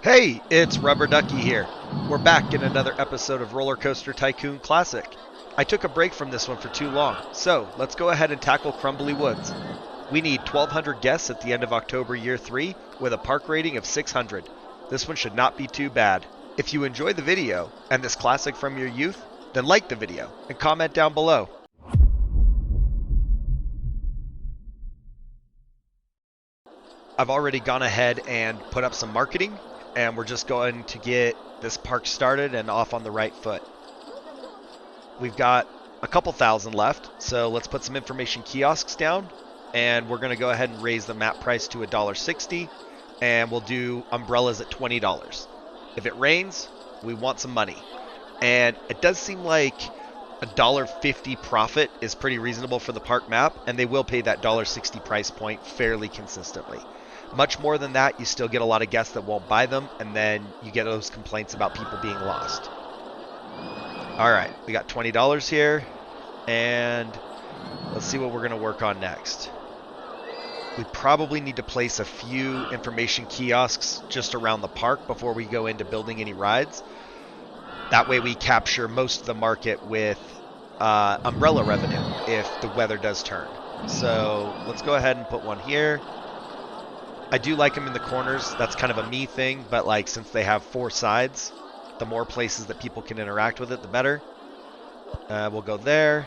Hey, it's Rubber Ducky here. We're back in another episode of RollerCoaster Tycoon Classic. I took a break from this one for too long, so let's go ahead and tackle Crumbly Woods. We need 1,200 guests at the end of October Year 3 with a park rating of 600. This one should not be too bad. If you enjoy the video and this classic from your youth, then like the video and comment down below. I've already gone ahead and put up some marketing, and we're just going to get this park started and off on the right foot. We've got a couple thousand left, so let's put some information kiosks down, and we're going to go ahead and raise the map price to $1.60, and we'll do umbrellas at $20. If it rains, we want some money. And it does seem like $1.50 profit is pretty reasonable for the park map, and they will pay that $1.60 price point fairly consistently. Much more than that, you still get a lot of guests that won't buy them, and then you get those complaints about people being lost. Alright, we got $20 here, and let's see what we're going to work on next. We probably need to place a few information kiosks just around the park before we go into building any rides. That way we capture most of the market with umbrella revenue if the weather does turn. So let's go ahead and put one here. I do like them in the corners. That's kind of a me thing, but like since they have 4 sides, the more places that people can interact with it, the better. We'll go there.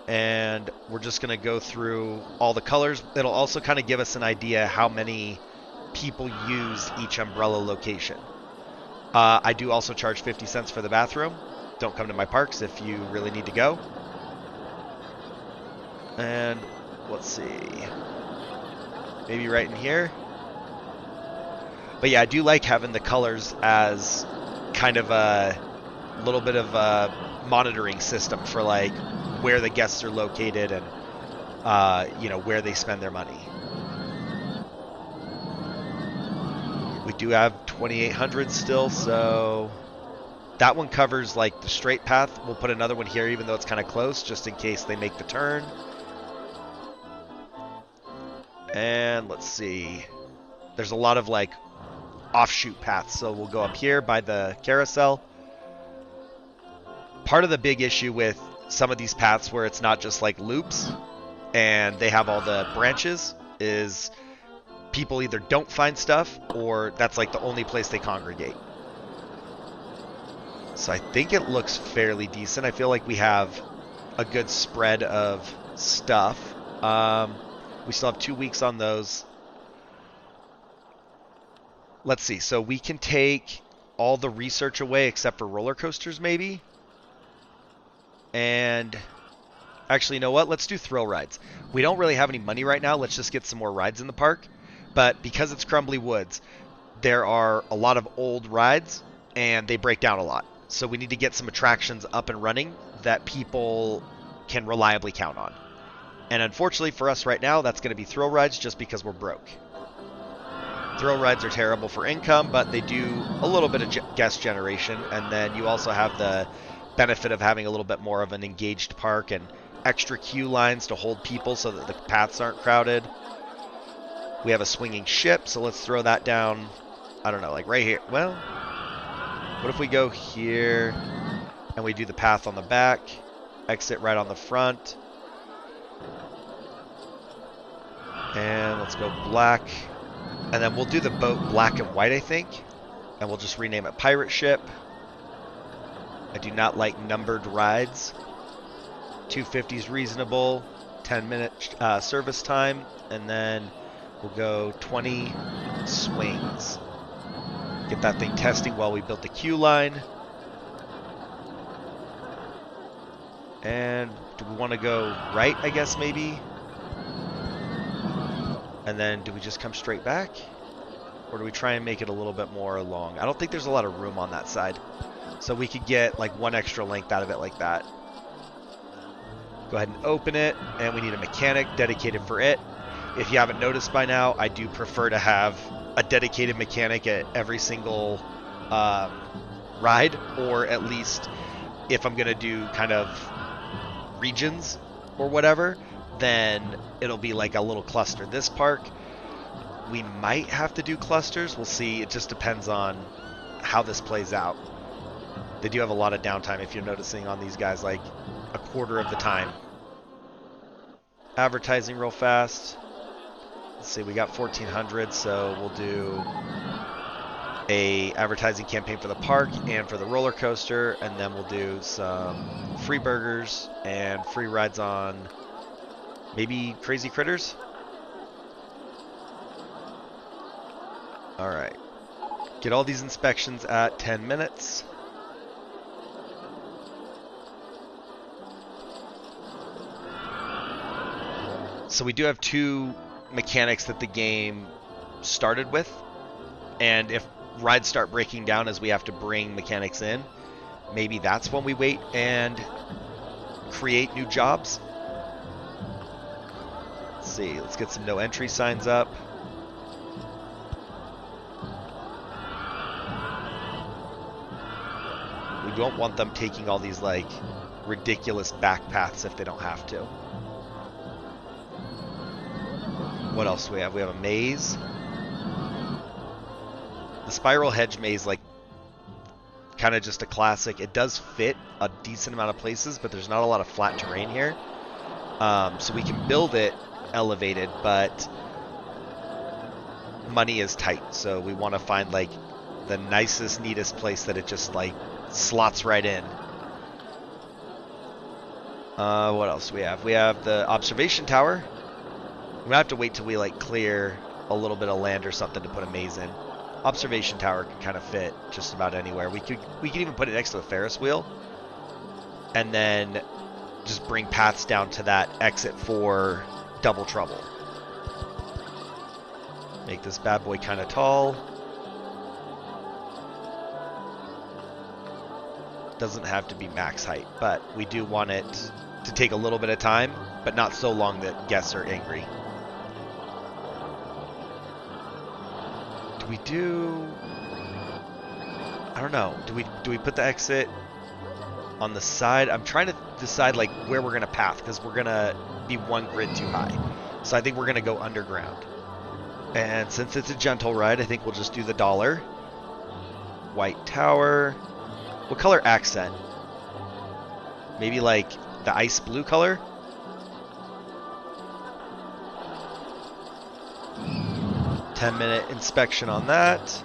And we're just going to go through all the colors. It'll also kind of give us an idea how many people use each umbrella location. I do also charge 50 cents for the bathroom. Don't come to my parks if you really need to go. And let's see. Maybe right in here. But yeah, I do like having the colors as kind of a little bit of a monitoring system for like where the guests are located and where they spend their money. We do have 2,800 still, so that one covers like the straight path. We'll put another one here even though it's kind of close just in case they make the turn. And let's see. There's a lot of like offshoot paths, so we'll go up here by the carousel. Part of the big issue with some of these paths where it's not just like loops and they have all the branches is people either don't find stuff or that's like the only place they congregate. So I think it looks fairly decent. I feel like we have a good spread of stuff. We still have 2 weeks on those. Let's see. So we can take all the research away except for roller coasters maybe. And actually, you know what? Let's do thrill rides. We don't really have any money right now. Let's just get some more rides in the park. But because it's Crumbly Woods, there are a lot of old rides and they break down a lot. So we need to get some attractions up and running that people can reliably count on. And unfortunately for us right now, that's going to be thrill rides just because we're broke. Thrill rides are terrible for income, but they do a little bit of guest generation. And then you also have the benefit of having a little bit more of an engaged park and extra queue lines to hold people so that the paths aren't crowded. We have a swinging ship, so let's throw that down, I don't know, like right here. Well, what if we go here and we do the path on the back, exit right on the front. And let's go black. And then we'll do the boat black and white, I think. And we'll just rename it Pirate Ship. I do not like numbered rides. 250 is reasonable. 10-minute service time. And then we'll go 20 swings. Get that thing testing while we build the queue line. And do we want to go right, I guess, maybe? And then do we just come straight back? Or do we try and make it a little bit more long? I don't think there's a lot of room on that side. So we could get like one extra length out of it like that. Go ahead and open it. And we need a mechanic dedicated for it. If you haven't noticed by now, I do prefer to have a dedicated mechanic at every single ride. Or at least if I'm going to do kind of regions or whatever, then it'll be like a little cluster. This park, We might have to do clusters. We'll see. It just depends on how this plays out. They do have a lot of downtime if you're noticing on these guys, like a quarter of the time. Advertising real fast. Let's see, we got 1,400, so we'll do a advertising campaign for the park and for the roller coaster, and then we'll do some free burgers and free rides on maybe Crazy Critters. All right. Get all these inspections at 10 minutes. So we do have 2 mechanics that the game started with, and if rides start breaking down as we have to bring mechanics in, maybe that's when we wait and create new jobs. Let's see, let's get some no entry signs up. We don't want them taking all these like ridiculous back paths if they don't have to. What else do we have? We have a maze. The spiral hedge maze, like, kind of just a classic. It does fit a decent amount of places, but there's not a lot of flat terrain here. So we can build it elevated, but money is tight. So we want to find, like, the nicest, neatest place that it just, like, slots right in. What else do we have? We have the observation tower. We might have to wait till we like clear a little bit of land or something to put a maze in. Observation tower can kind of fit just about anywhere. We could even put it next to a Ferris wheel, and then just bring paths down to that exit for Double Trouble. Make this bad boy kind of tall. Doesn't have to be max height, but we do want it to take a little bit of time, but not so long that guests are angry. We do, I don't know, do we put the exit on the side? I'm trying to decide like where we're gonna path, because we're gonna be 1 grid too high, so I think we're gonna go underground. And since it's a gentle ride, I think we'll just do the dollar. White tower. What color accent? Maybe like the ice blue color? 10-minute inspection on that.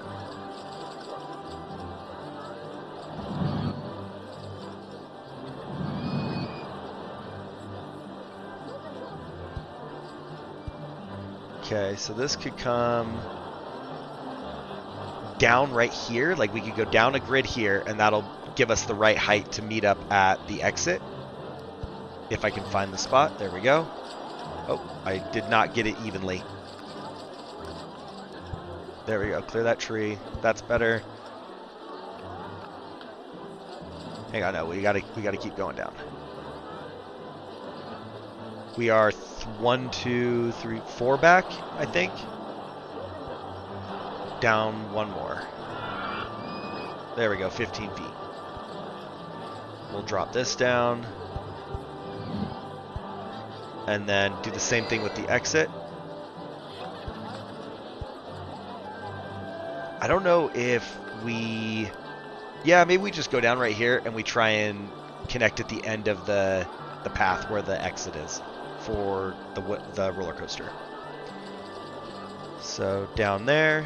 Okay, so this could come down right here. Like we could go down a grid here, and that'll give us the right height to meet up at the exit. If I can find the spot. There we go. Oh, I did not get it evenly. There we go. Clear that tree. That's better. Hang on, no, we gotta keep going down. We are 1, 2, 3, 4 back, I think. Down 1 more. There we go, 15 feet. We'll drop this down. And then do the same thing with the exit. I don't know if we... Yeah, maybe we just go down right here and we try and connect at the end of the path where the exit is for the roller coaster. So down there,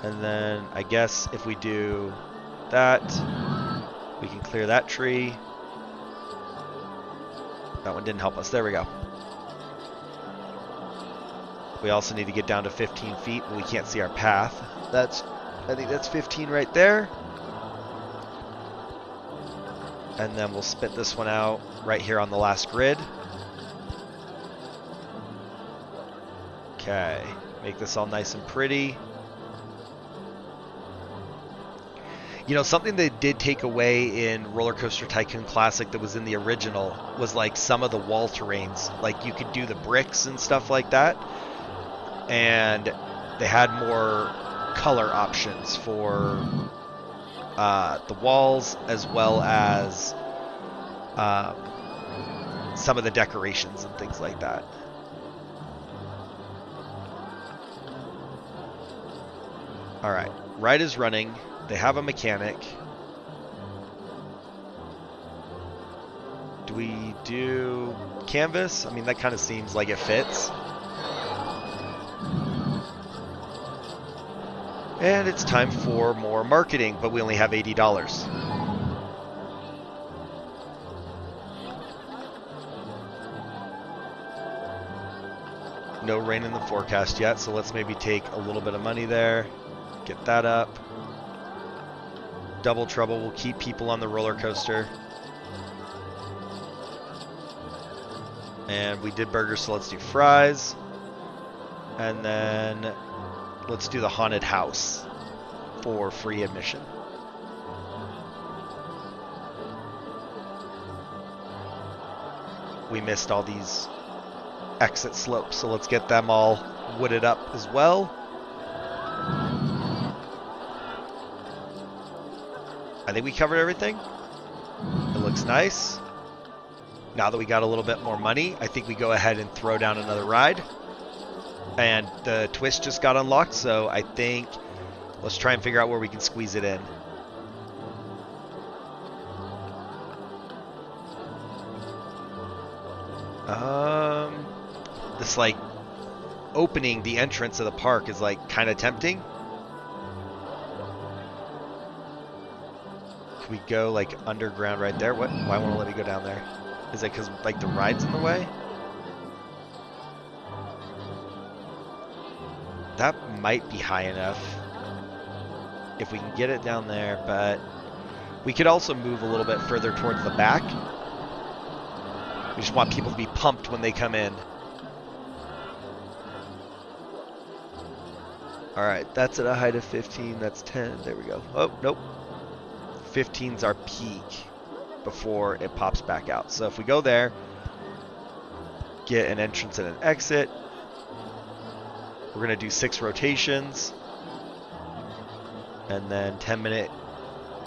and then I guess if we do that, we can clear that tree. That one didn't help us. There we go. We also need to get down to 15 feet, but we can't see our path. I think that's 15 right there. And then we'll spit this one out right here on the last grid. Okay, make this all nice and pretty. You know, something they did take away in RollerCoaster Tycoon Classic that was in the original was like some of the wall terrains. Like you could do the bricks and stuff like that. And they had more color options for the walls, as well as some of the decorations and things like that. All right, ride is running. They have a mechanic. Do we do canvas? I mean, that kind of seems like it fits. And it's time for more marketing, but we only have $80. No rain in the forecast yet, so let's maybe take a little bit of money there. Get that up. Double Trouble will keep people on the roller coaster. And we did burgers, so let's do fries. And then let's do the haunted house for free admission. We missed all these exit slopes, so let's get them all wooded up as well. I think we covered everything. It looks nice. Now that we got a little bit more money, I think we go ahead and throw down another ride. And the twist just got unlocked, so I think let's try and figure out where we can squeeze it in. This like opening the entrance of the park is like kind of tempting. Can we go like underground right there? What? Why won't it let me go down there? Is it because like the ride's in the way? That might be high enough if we can get it down there, but we could also move a little bit further towards the back. We just want people to be pumped when they come in. Alright, that's at a height of 15, that's 10, there we go. Oh, nope. 15's our peak before it pops back out. So if we go there, get an entrance and an exit, we're going to do 6 rotations, and then 10-minute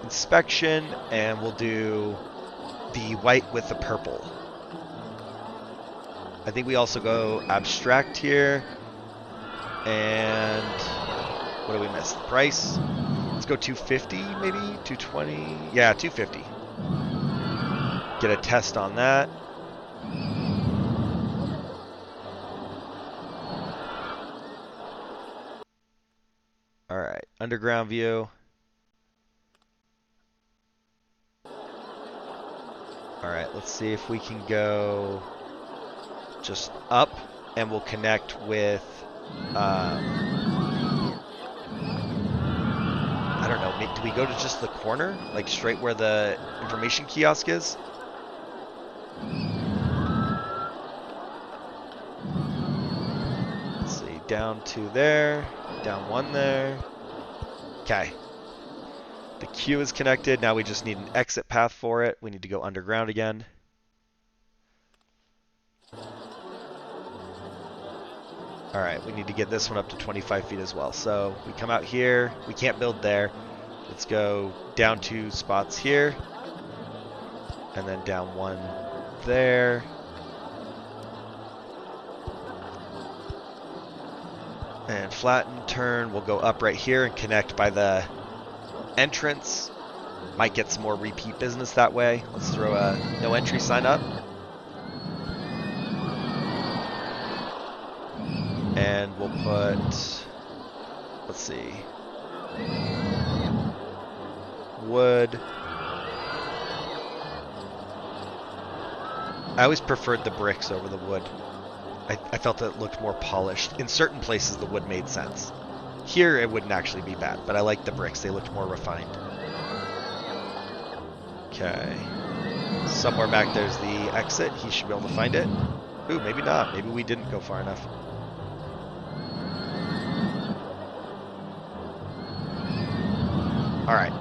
inspection, and we'll do the white with the purple. I think we also go abstract here, and what do we miss? The price? Let's go 250 maybe? 220? Yeah, 250. Get a test on that. Alright, underground view. Alright, let's see if we can go just up, and we'll connect with I don't know, do we go to just the corner? Like straight where the information kiosk is? Let's see, down 2 there, down 1 there. Okay. The queue is connected. Now we just need an exit path for it. We need to go underground again. Alright, we need to get this one up to 25 feet as well. So we come out here. We can't build there. Let's go down 2 spots here. And then down 1 there. And flatten, turn. We'll go up right here and connect by the entrance. Might get some more repeat business that way. Let's throw a no entry sign up. And we'll put, let's see, wood. I always preferred the bricks over the wood. I felt that it looked more polished. In certain places, the wood made sense. Here, it wouldn't actually be bad, but I like the bricks. They looked more refined. Okay. Somewhere back there's the exit. He should be able to find it. Ooh, maybe not. Maybe we didn't go far enough. All right.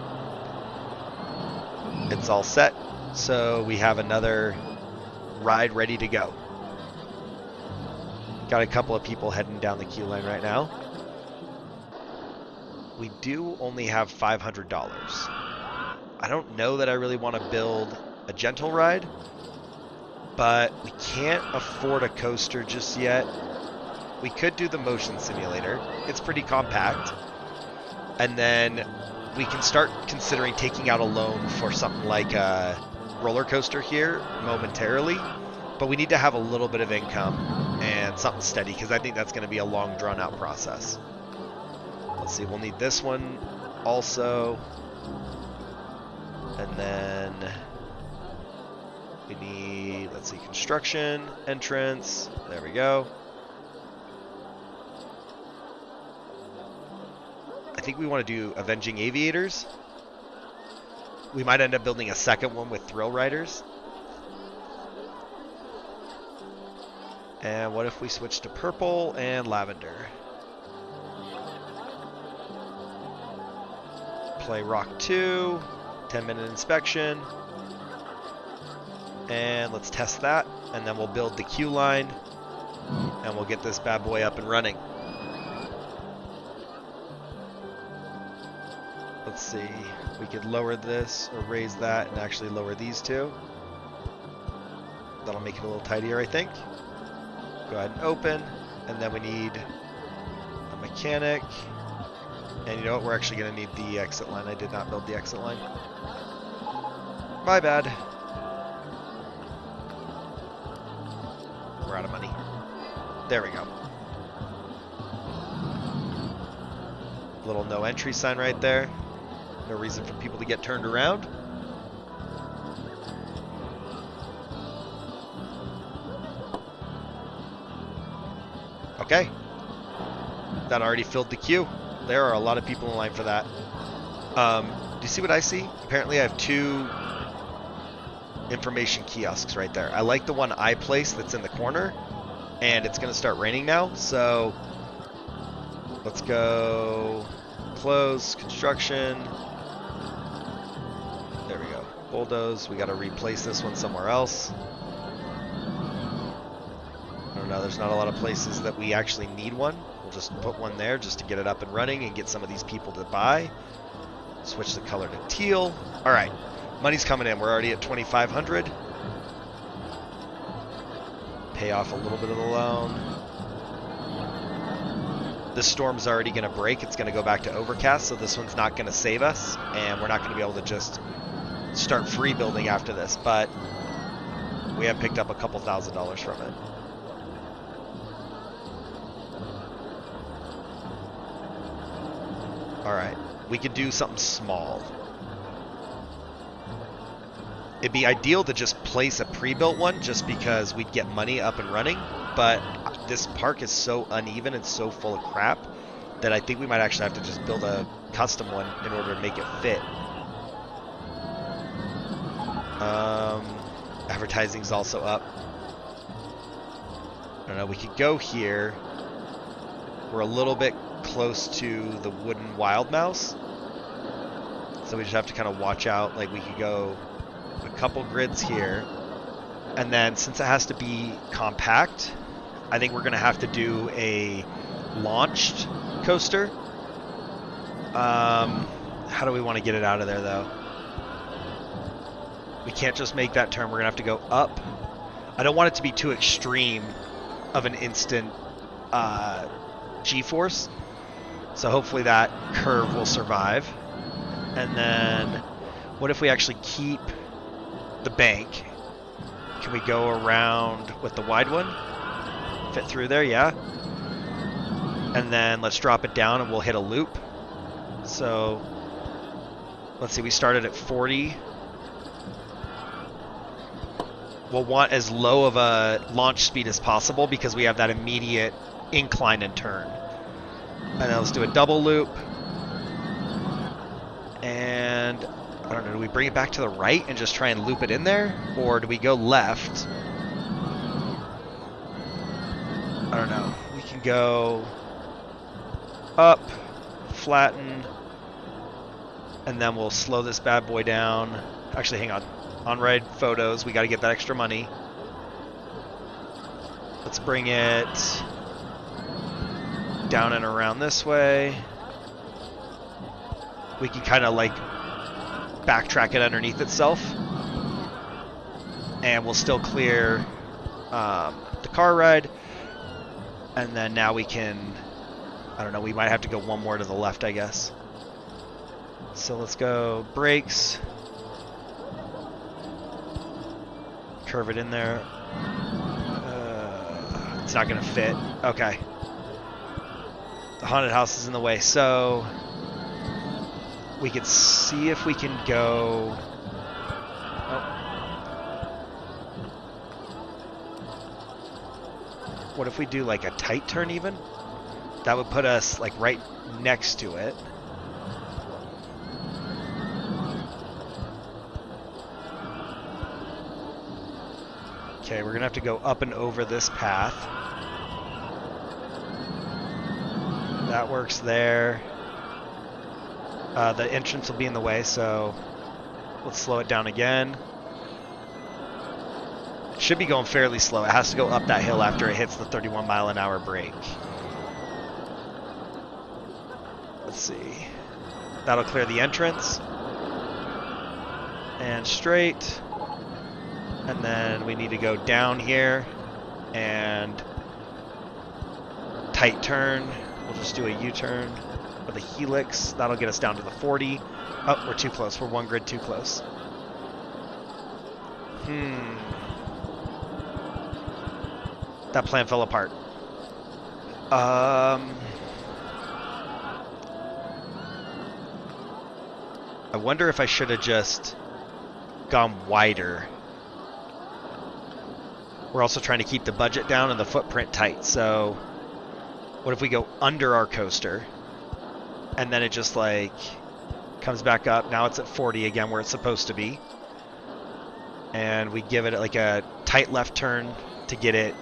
It's all set. So we have another ride ready to go. Got a couple of people heading down the queue line right now. We do only have $500. I don't know that I really want to build a gentle ride, but we can't afford a coaster just yet. We could do the motion simulator. It's pretty compact. And then we can start considering taking out a loan for something like a roller coaster here momentarily. But we need to have a little bit of income and something steady, because I think that's going to be a long, drawn-out process. Let's see, we'll need this one also. And then we need, let's see, construction, entrance. There we go. I think we want to do Avenging Aviators. We might end up building a second one with Thrill Riders. And what if we switch to purple and lavender? Play Rock 2, 10-minute inspection. And let's test that, and then we'll build the queue line, and we'll get this bad boy up and running. Let's see, we could lower this or raise that and actually lower these two. That'll make it a little tidier, I think. Go ahead and open, and then we need a mechanic. And you know what, we're actually going to need the exit line. I did not build the exit line. My bad. We're out of money. There we go. Little no entry sign right there. No reason for people to get turned around. Okay. That already filled the queue. There are a lot of people in line for that. Do you see what I see? Apparently I have 2 information kiosks right there. I like the one I placed that's in the corner, and it's going to start raining now, so let's go close, construction. There we go. Bulldoze. We got to replace this one somewhere else. I don't know, there's not a lot of places that we actually need one. We'll just put one there just to get it up and running and get some of these people to buy. Switch the color to teal. All right, money's coming in. We're already at 2,500. Pay off a little bit of the loan. This storm's already going to break. It's going to go back to overcast, so this one's not going to save us, and we're not going to be able to just start free building after this, but we have picked up a couple $1,000s from it. All right, we could do something small. It'd be ideal to just place a pre-built one just because we'd get money up and running, but this park is so uneven and so full of crap that I think we might actually have to just build a custom one in order to make it fit. Advertising's also up. I don't know, we could go here. We're a little bit close to the wooden wild mouse, so we just have to kind of watch out. Like, we could go a couple grids here, and then since it has to be compact, I think we're going to have to do a launched coaster. How do we want to get it out of there, though? We can't just make that turn. We're going to have to go up. I don't want it to be too extreme of an instant G-force. So hopefully that curve will survive. And then what if we actually keep the bank? Can we go around with the wide one? Fit through there, yeah. And then let's drop it down and we'll hit a loop. So let's see, we started at 40. We'll want as low of a launch speed as possible because we have that immediate incline and turn. And then let's do a double loop. And I don't know, do we bring it back to the right and just try and loop it in there? Or do we go left? I don't know. We can go up, flatten, and then we'll slow this bad boy down. Actually, hang on. On-ride photos, we got to get that extra money. Let's bring it down and around this way. We can kind of like backtrack it underneath itself. And we'll still clear the car ride. And then now we can, I don't know, we might have to go one more to the left, I guess. So let's go brakes. Curve it in there. It's not going to fit. Okay. The haunted house is in the way. So we could see if we can go... What if we do like a tight turn even? That would put us like right next to it. Okay, we're gonna have to go up and over this path. That works there. The entrance will be in the way, so let's slow it down again. It should be going fairly slow. It has to go up that hill after it hits the 31-mile-an-hour brake. Let's see. That'll clear the entrance. And straight. And then we need to go down here and tight turn. We'll just do a U-turn with a helix. That'll get us down to the 40. Oh, we're too close. We're one grid too close. That plan fell apart. I wonder if I should have just gone wider. We're also trying to keep the budget down and the footprint tight. So what if we go under our coaster and then it just like comes back up? Now it's at 40 again where it's supposed to be. And we give it like a tight left turn to get it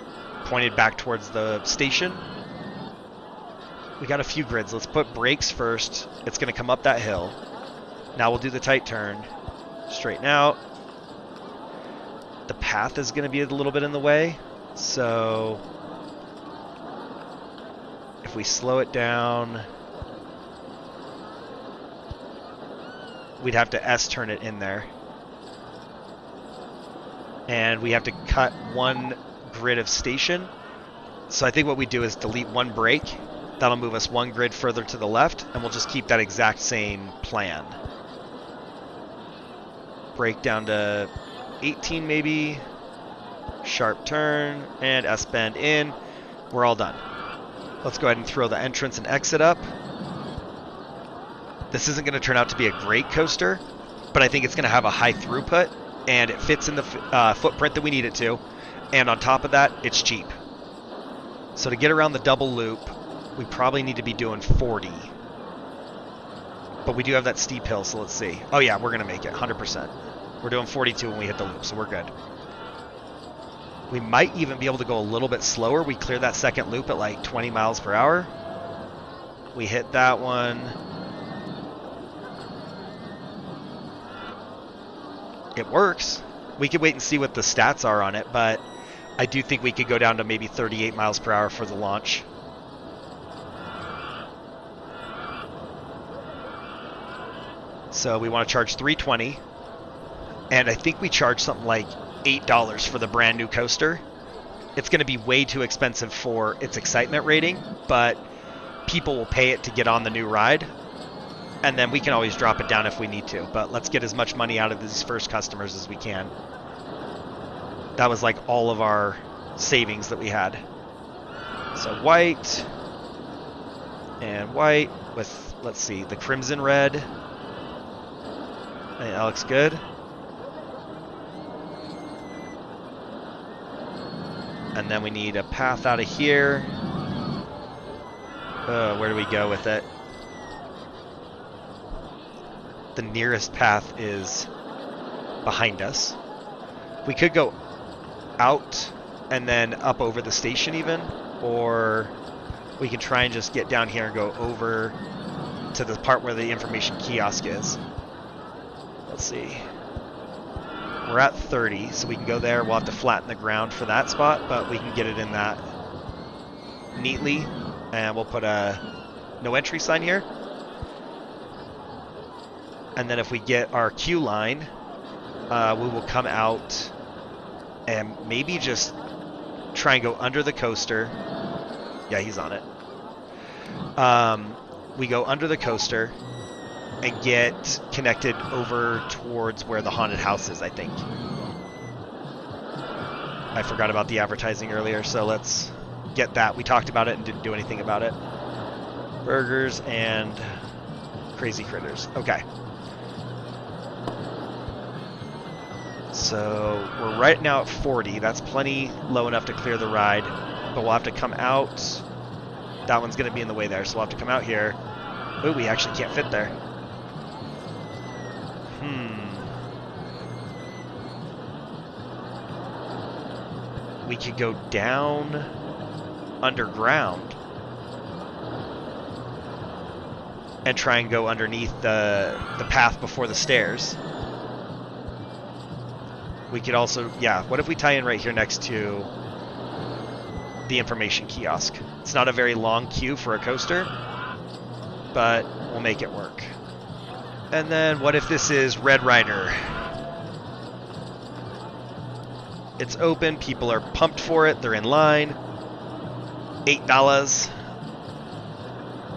pointed back towards the station. We got a few grids. Let's put brakes first. It's going to come up that hill. Now we'll do the tight turn. Straighten out. The path is going to be a little bit in the way. So if we slow it down, we'd have to S-turn it in there. And we have to cut one grid of station. So I think what we do is delete one brake. That'll move us one grid further to the left, and we'll just keep that exact same plan. Brake down to 18 maybe. Sharp turn, and S-bend in. We're all done. Let's go ahead and throw the entrance and exit up. This isn't going to turn out to be a great coaster, but I think it's going to have a high throughput, and it fits in the footprint that we need it to. And on top of that, it's cheap. So to get around the double loop, we probably need to be doing 40. But we do have that steep hill, so let's see. Oh yeah, we're going to make it, 100%. We're doing 42 when we hit the loop, so we're good. We might even be able to go a little bit slower. We clear that second loop at like 20 miles per hour. We hit that one. It works. We could wait and see what the stats are on it, but I do think we could go down to maybe 38 miles per hour for the launch. So we want to charge $320, and I think we charge something like $8 for the brand new coaster. It's going to be way too expensive for its excitement rating, but people will pay it to get on the new ride, and then we can always drop it down if we need to. But let's get as much money out of these first customers as we can. That was like all of our savings that we had. So white and white with, let's see, the crimson red. And that looks good. And then we need a path out of here. Where do we go with it? The nearest path is behind us. We could go out and then up over the station even, or we can try and just get down here and go over to the part where the information kiosk is. Let's see. We're at 30, so we can go there. We'll have to flatten the ground for that spot, but we can get it in that neatly. And we'll put a no entry sign here. And then if we get our queue line, we will come out and maybe just try and go under the coaster. Yeah, he's on it. We go under the coaster, and get connected over towards where the haunted house is, I think. I forgot about the advertising earlier, so let's get that. We talked about it and didn't do anything about it. Burgers and crazy critters. Okay. So we're right now at 40. That's plenty low enough to clear the ride, but we'll have to come out. That one's going to be in the way there, so we'll have to come out here. Ooh, we actually can't fit there. We could go down underground and try and go underneath the path before the stairs. We could also, yeah, what if we tie in right here next to the information kiosk? It's not a very long queue for a coaster, but we'll make it work. And then what if this is Red Rider? It's open, people are pumped for it, they're in line. $8.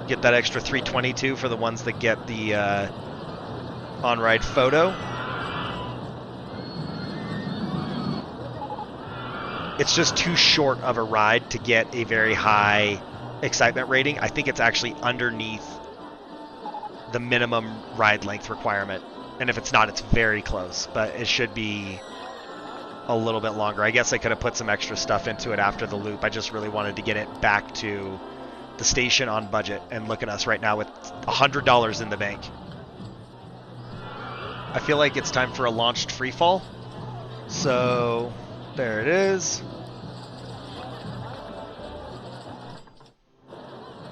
Get that extra $3.22 for the ones that get the on-ride photo. It's just too short of a ride to get a very high excitement rating. I think it's actually underneath the minimum ride length requirement. And if it's not, it's very close, but it should be a little bit longer. I guess I could have put some extra stuff into it after the loop. I just really wanted to get it back to the station on budget. And look at us right now with $100 in the bank. I feel like it's time for a launched Freefall. So there it is.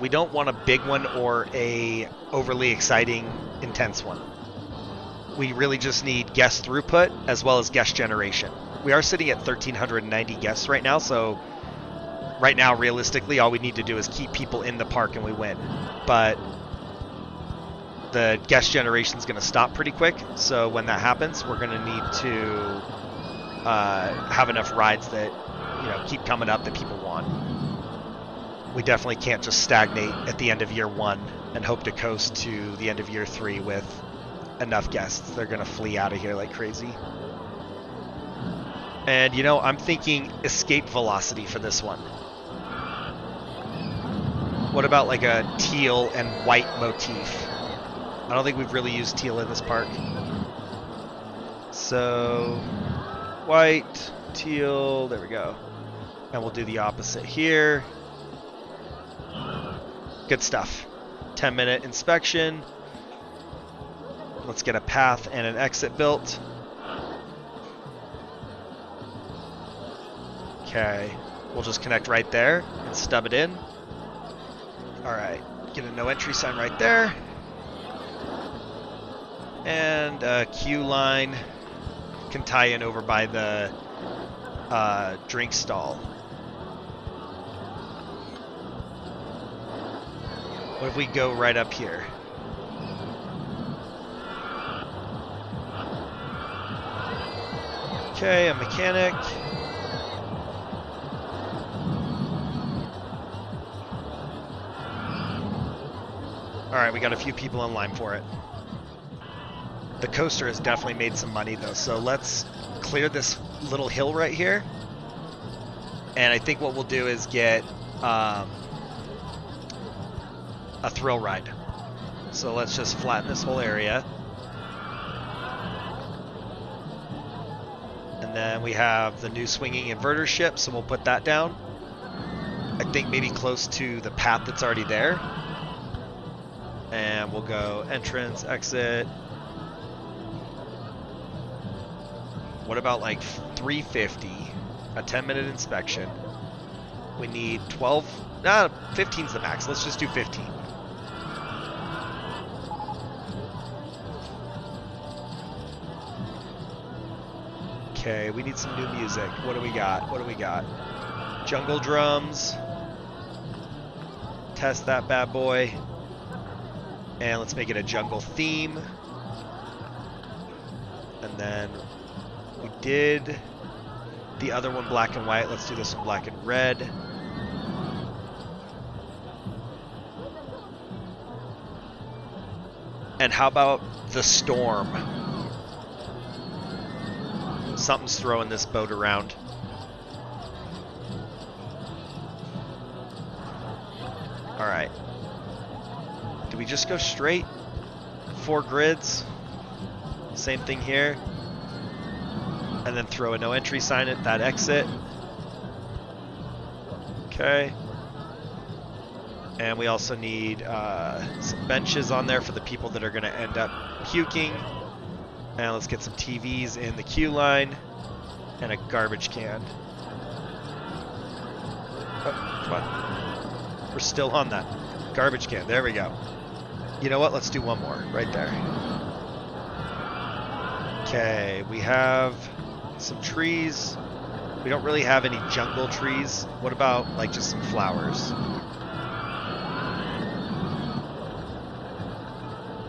We don't want a big one or a overly exciting, intense one. We really just need guest throughput as well as guest generation. We are sitting at 1,390 guests right now, so right now, realistically, all we need to do is keep people in the park and we win. But the guest generation is going to stop pretty quick, so when that happens, we're going to need to have enough rides that, you know, keep coming up that people want. We definitely can't just stagnate at the end of year 1 and hope to coast to the end of year 3 with enough guests. They're going to flee out of here like crazy. And, you know, I'm thinking escape velocity for this one. What about like a teal and white motif? I don't think we've really used teal in this park. So, white, teal, there we go. And we'll do the opposite here. Good stuff. 10-minute inspection. Let's get a path and an exit built. Okay, we'll just connect right there and stub it in. All right, get a no entry sign right there. And a queue line can tie in over by the drink stall. What if we go right up here? Okay, a mechanic. All right, we got a few people in line for it. The coaster has definitely made some money though, so let's clear this little hill right here. And I think what we'll do is get a thrill ride. So let's just flatten this whole area. And then we have the new swinging inverter ship, so we'll put that down. I think maybe close to the path that's already there. And we'll go entrance, exit. What about like 350? A 10-minute inspection. We need 12. 15's the max. Let's just do 15. Okay, we need some new music. What do we got? What do we got? Jungle drums. Test that bad boy. And let's make it a jungle theme. And then we did the other one black and white. Let's do this one black and red. And how about the storm? Something's throwing this boat around. Alright. Do we just go straight? 4 grids. Same thing here. And then throw a no entry sign at that exit. Okay. And we also need some benches on there for the people that are going to end up puking. And let's get some TVs in the queue line. And a garbage can. Oh, come on. We're still on that. Garbage can. There we go. You know what? Let's do one more. Right there. Okay. We have some trees. We don't really have any jungle trees. What about, like, just some flowers?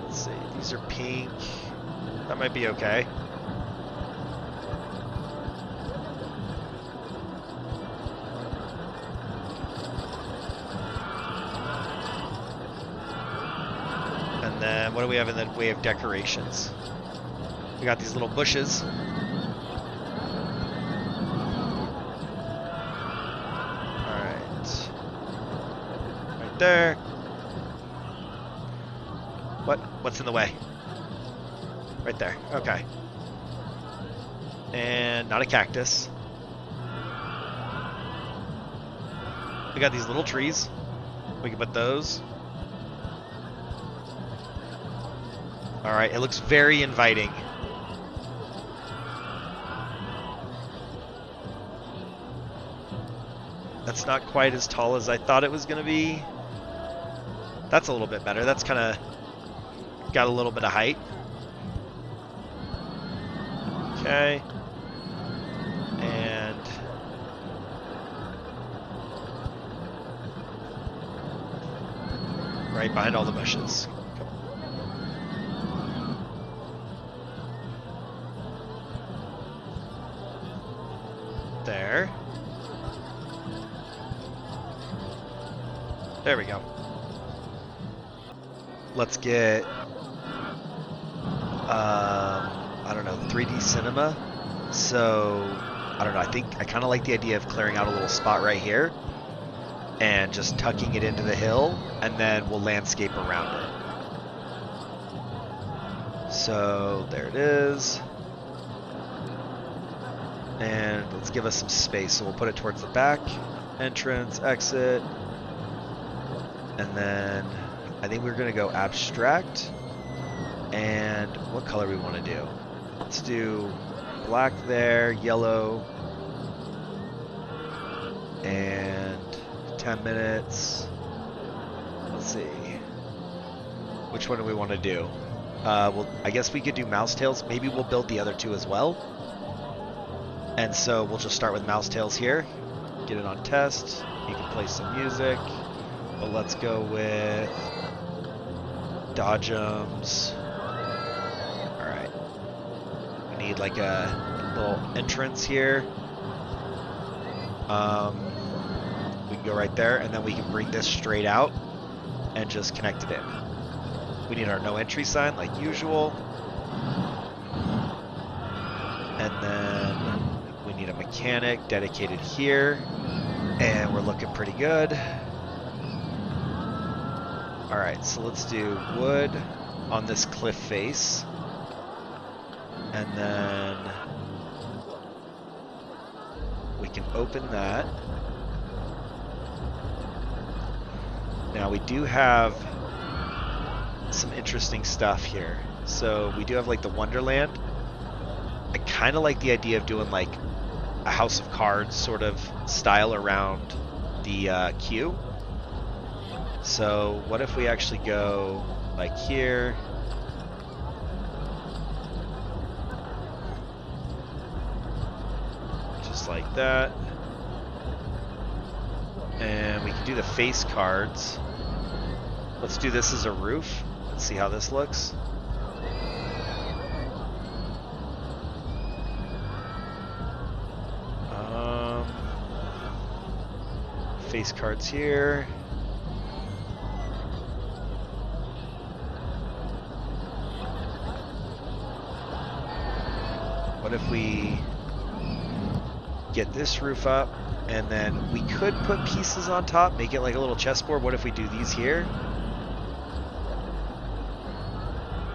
Let's see. These are pink. That might be okay. And then what do we have in the way of decorations? We got these little bushes. Alright. Right there. What's in the way? Right there. Okay. And not a cactus. We got these little trees. We can put those. Alright, it looks very inviting. That's not quite as tall as I thought it was going to be. That's a little bit better. That's kind of got a little bit of height. Okay. And right behind all the bushes. There. There we go. Let's get I don't know, 3D cinema. So I don't know, I kind of like the idea of clearing out a little spot right here and just tucking it into the hill, and then we'll landscape around it. So there it is. And let's give us some space. So we'll put it towards the back, entrance, exit, and then I think we're going to go abstract. And what color we want to do? Let's do black there, yellow, and 10 minutes. Let's see. Which one do we want to do? Well, I guess we could do mouse tails. Maybe we'll build the other two as well. And so we'll just start with mouse tails here. Get it on test. You can play some music. But let's go with Dodgems. Alright. We need like a little entrance here. We can go right there, and then we can bring this straight out and just connect it in. We need our no entry sign like usual. And then we need a mechanic dedicated here. And we're looking pretty good. Alright, so let's do wood on this cliff face. And then we can open that. Now we do have some interesting stuff here. So we do have like the Wonderland. I kind of like the idea of doing like a House of Cards sort of style around the queue. So what if we actually go like here? Just like that. And we can do the face cards. Let's do this as a roof. Let's see how this looks. Face cards here. what if we get this roof up, and then we could put pieces on top, make it like a little chessboard. What if we do these here?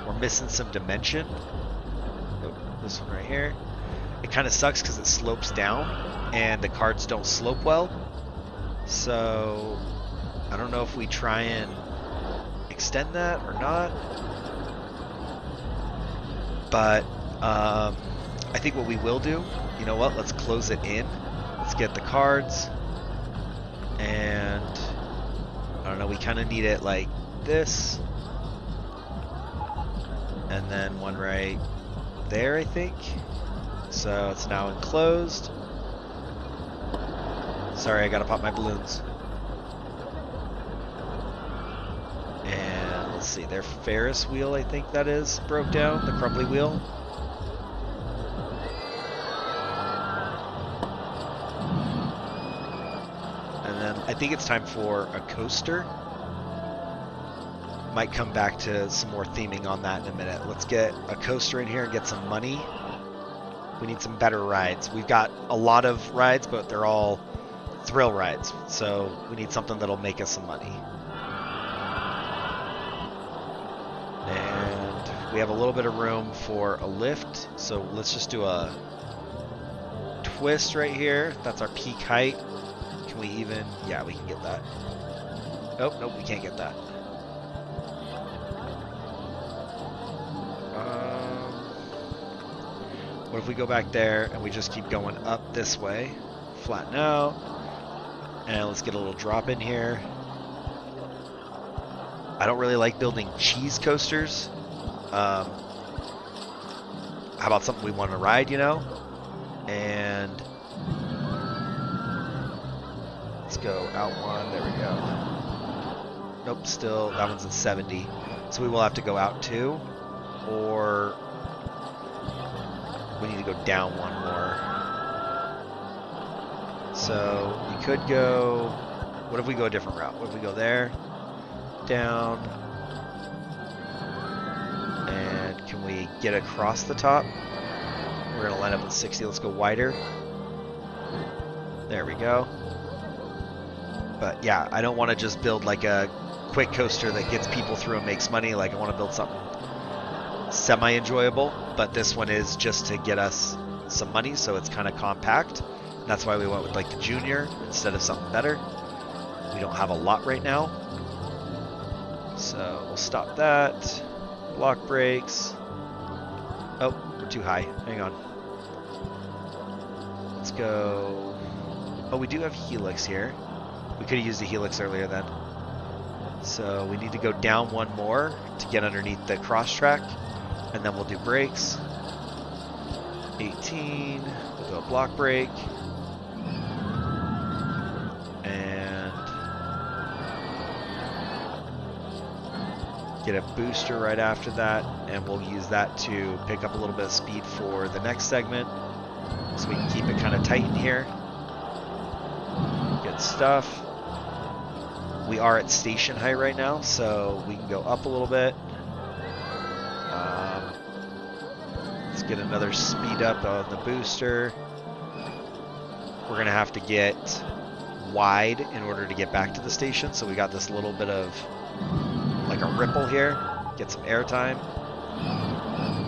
We're missing some dimension. Oh, this one right here. It kind of sucks because it slopes down and the cards don't slope well. So I don't know if we try and extend that or not. But I think what we will do, you know what, let's close it in. Let's get the cards. And I don't know, we kind of need it like this. And then one right there, I think. So it's now enclosed. Sorry, I gotta pop my balloons. And let's see, their Ferris wheel, I think that is, broke down, the crumbly wheel. And then I think it's time for a coaster. Might come back to some more theming on that in a minute. Let's get a coaster in here and get some money. We need some better rides. We've got a lot of rides, but they're all thrill rides. So we need something that'll make us some money. And we have a little bit of room for a lift. So let's just do a twist right here. That's our peak height. Can we even... Yeah, we can get that. Oh, nope, we can't get that. What if we go back there and we just keep going up this way, flatten out, and let's get a little drop in here. I don't really like building cheese coasters. How about something we want to ride, you know? And let's go out one, there we go. Nope, still, that one's at 70. So we will have to go out two, or we need to go down one more. So we could go, what if we go a different route? What if we go there, down, and can we get across the top? We're gonna line up at 60, let's go wider. There we go. But yeah, I don't wanna just build like a quick coaster that gets people through and makes money. Like I wanna build something semi-enjoyable, but this one is just to get us some money, so it's kind of compact. That's why we went with like the Junior instead of something better. We don't have a lot right now, so we'll stop that. Block brakes. Oh, we're too high. Hang on. Let's go. Oh, we do have Helix here. We could have used the Helix earlier then. So we need to go down one more to get underneath the cross track. And then we'll do brakes. 18, we'll do a block brake. And get a booster right after that. And we'll use that to pick up a little bit of speed for the next segment. So we can keep it kind of tight in here. Good stuff. We are at station height right now, so we can go up a little bit. Let's get another speed up on the booster. We're gonna have to get wide in order to get back to the station, so we got this little bit of like a ripple here. Get some airtime.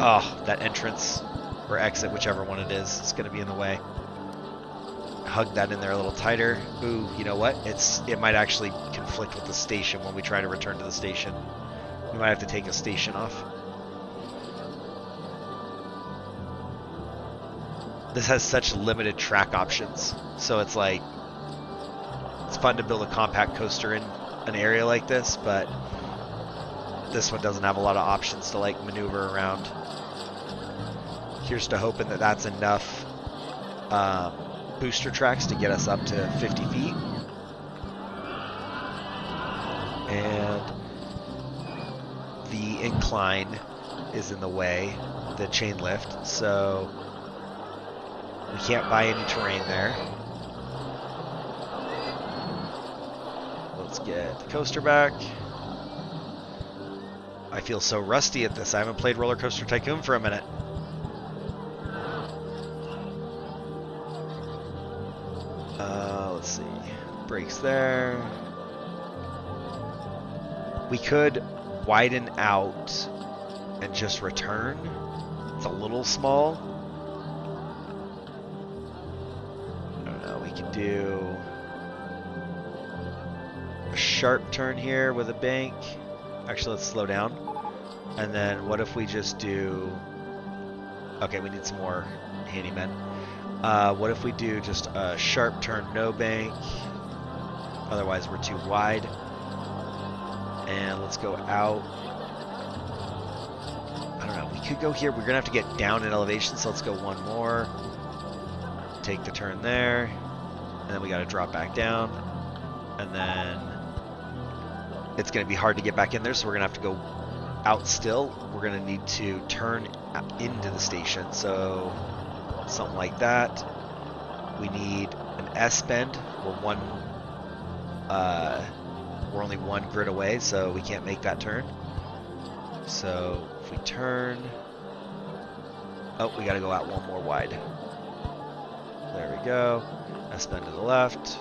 Oh, that entrance or exit, whichever one it is, it's gonna be in the way. Hug that in there a little tighter. Ooh, you know what? It might actually conflict with the station when we try to return to the station. We might have to take a station off. This has such limited track options, so it's like, it's fun to build a compact coaster in an area like this, but this one doesn't have a lot of options to like maneuver around. Here's to hoping that that's enough booster tracks to get us up to 50 feet. And the incline is in the way, the chain lift, so we can't buy any terrain there. Let's get the coaster back. I feel so rusty at this. I haven't played RollerCoaster Tycoon for a minute. Let's see. Brakes there. We could widen out and just return. It's a little small. I don't know. We could do a sharp turn here with a bank. Actually, let's slow down. And then what if we just do... Okay, we need some more handymen. What if we do just a sharp turn, no bank? Otherwise, we're too wide. And let's go out. I don't know. We could go here. We're going to have to get down in elevation, so let's go one more. Take the turn there. And then we got to drop back down. And then it's going to be hard to get back in there, so we're going to have to go out still. We're going to need to turn into the station, so something like that. We need an S bend. We're only one grid away, so we can't make that turn. So if we turn, oh, we got to go out one more wide. There we go. S bend to the left.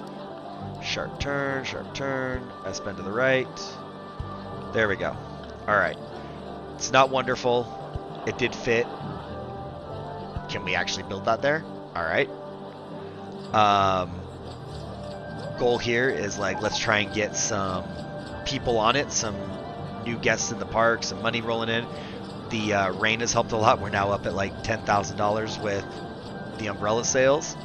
Sharp turn, S bend to the right. There we go. All right. It's not wonderful. It did fit. Can we actually build that there? All right. Goal here is like, let's try and get some people on it, some new guests in the park, some money rolling in. The rain has helped a lot. We're now up at like $10,000 with the umbrella sales.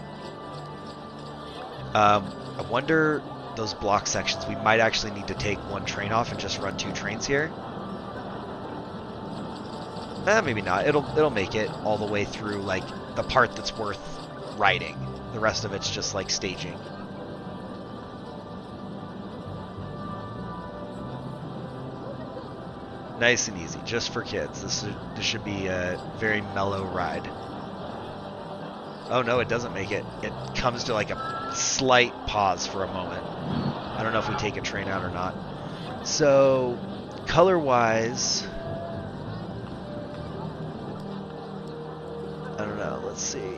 I wonder those block sections. We might actually need to take one train off and just run two trains here. Maybe not. It'll make it all the way through like the part that's worth riding. The rest of it's just like staging. Nice and easy, just for kids. This should be a very mellow ride. Oh no, it doesn't make it. It comes to like a slight pause for a moment. I don't know if we take a train out or not. So, color-wise, I don't know, let's see.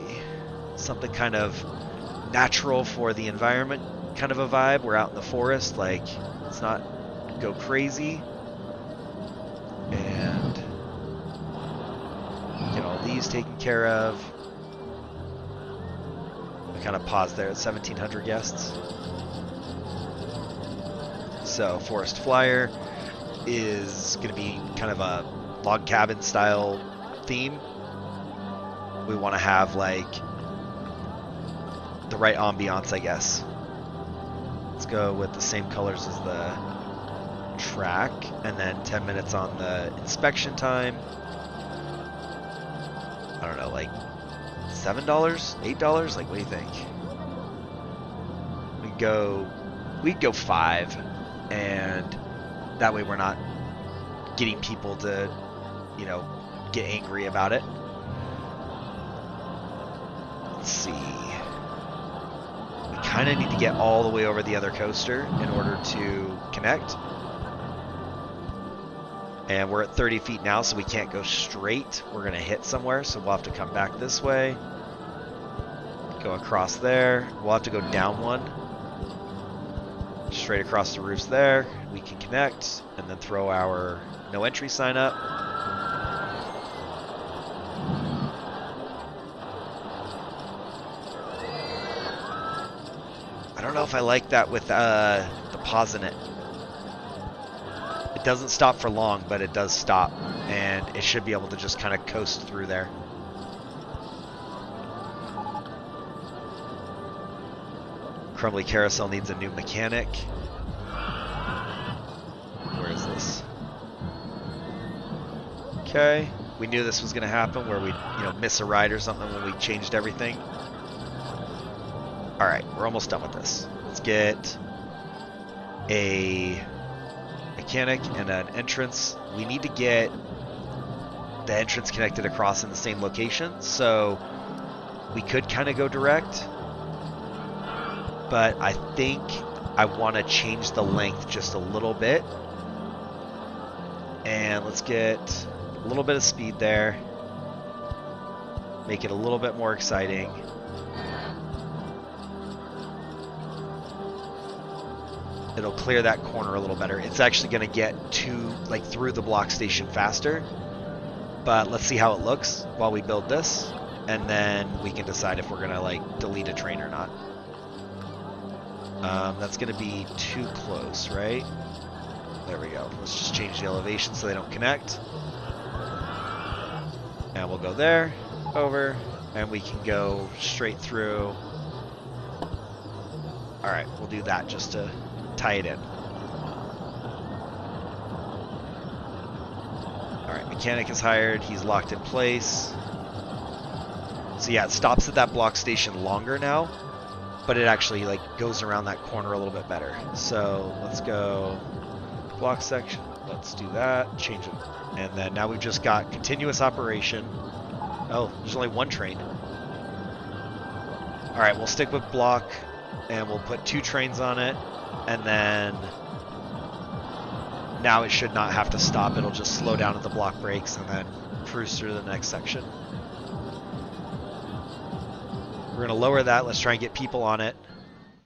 Something kind of natural for the environment, kind of a vibe. We're out in the forest, like, let's not go crazy. And get all these taken care of. We kind of paused there at 1,700 guests. So Forest Flyer is going to be kind of a log cabin style theme. We want to have like the right ambiance, I guess. Let's go with the same colors as the track, and then 10 minutes on the inspection time. I don't know, like $7, $8? Like, what do you think? We'd go 5, and that way we're not getting people to, you know, get angry about it. Let's see. We kind of need to get all the way over the other coaster in order to connect. And we're at 30 feet now, so we can't go straight. We're going to hit somewhere, so we'll have to come back this way. Go across there. We'll have to go down one. Straight across the roofs there. We can connect, and then throw our no entry sign up. I don't know if I like that with the pause in it. It doesn't stop for long, but it does stop, and it should be able to just kind of coast through there. Crumbly Carousel needs a new mechanic. Where is this? Okay, we knew this was going to happen, where we'd, you know, miss a ride or something when we changed everything. All right, we're almost done with this. Let's get a mechanic and an entrance. We need to get the entrance connected across in the same location, so we could kind of go direct, but I think I want to change the length just a little bit. And let's get a little bit of speed there, make it a little bit more exciting. It'll clear that corner a little better. It's actually going to get through the block station faster. But let's see how it looks while we build this, and then we can decide if we're going to delete a train or not. That's going to be too close, right? There we go. Let's just change the elevation so they don't connect. And we'll go there, over, and we can go straight through. All right, we'll do that just to tie it in. All right, mechanic is hired. He's locked in place. So yeah, it stops at that block station longer now, but it actually goes around that corner a little bit better. So let's go block section. Let's do that. Change it. And then now we've just got continuous operation. Oh, there's only one train. All right, we'll stick with block, and we'll put 2 trains on it, and then now it should not have to stop. It'll just slow down at the block brakes and then cruise through the next section. We're going to lower that. Let's try and get people on it.